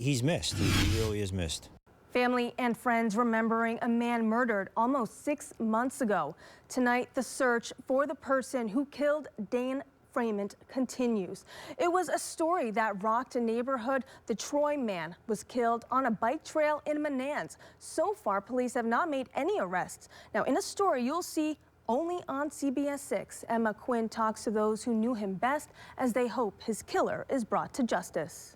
he's missed. He really is missed. Family and friends remembering a man murdered almost 6 months ago. Tonight, the search for the person who killed Dan Fremont continues. It was a story that rocked a neighborhood. The Troy man was killed on a bike trail in Menands. So far, police have not made any arrests. Now, in a story you'll see only on CBS 6, Emma Quinn talks to those who knew him best as they hope his killer is brought to justice.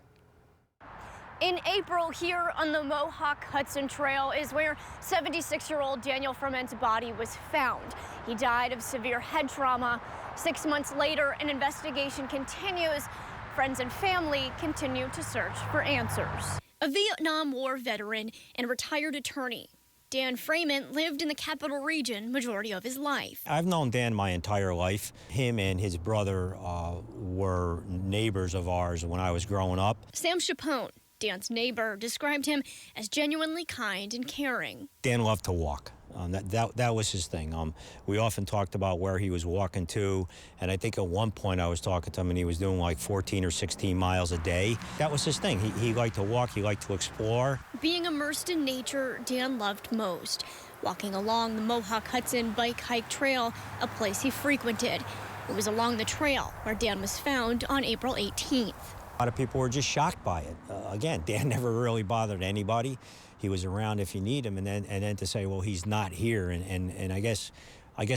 In April, here on the Mohawk-Hudson Trail is where 76-year-old Daniel Fremont's body was found. He died of severe head trauma. 6 months later, an investigation continues. Friends and family continue to search for answers. A Vietnam War veteran and retired attorney, Dan Fremont lived in the Capital Region majority of his life. I've known Dan my entire life. Him and his brother were neighbors of ours when I was growing up. Sam Chapone, Dan's neighbor, described him as genuinely kind and caring. Dan loved to walk. That was his thing. We often talked about where he was walking to, and I think at one point I was talking to him and he was doing like 14 or 16 miles a day. That was his thing. He liked to walk, he liked to explore. Being immersed in nature, Dan loved most. Walking along the Mohawk-Hudson bike hike trail, a place he frequented. It was along the trail where Dan was found on April 18th. A lot of people were just shocked by it. Again, Dan never really bothered anybody. He was around if you need him, and then to say, well, he's not here, and I guess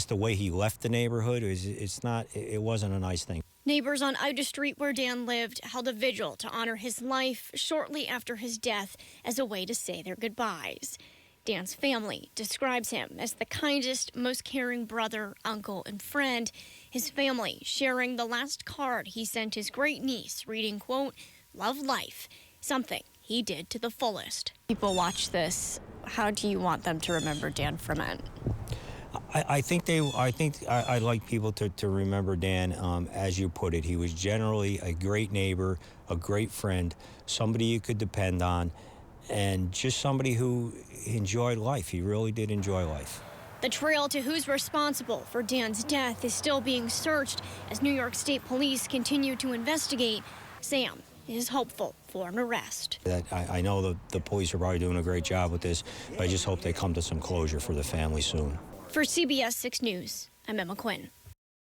the way he left the neighborhood it wasn't a nice thing. Neighbors on Ida Street where Dan lived held a vigil to honor his life shortly after his death as a way to say their goodbyes. Dan's family describes him as the kindest, most caring brother, uncle, and friend. His family sharing the last card he sent his great niece, reading, quote, "Love life," something he did to the fullest. People watch this. How do you want them to remember Dan Fremont? I'd like people to remember Dan, as you put it. He was generally a great neighbor, a great friend, somebody you could depend on, and just somebody who enjoyed life. He really did enjoy life. The trail to who's responsible for Dan's death is still being searched as New York State Police continue to investigate. Sam is hopeful for an arrest. I know the police are probably doing a great job with this, but I just hope they come to some closure for the family soon. For CBS 6 News, I'm Emma Quinn.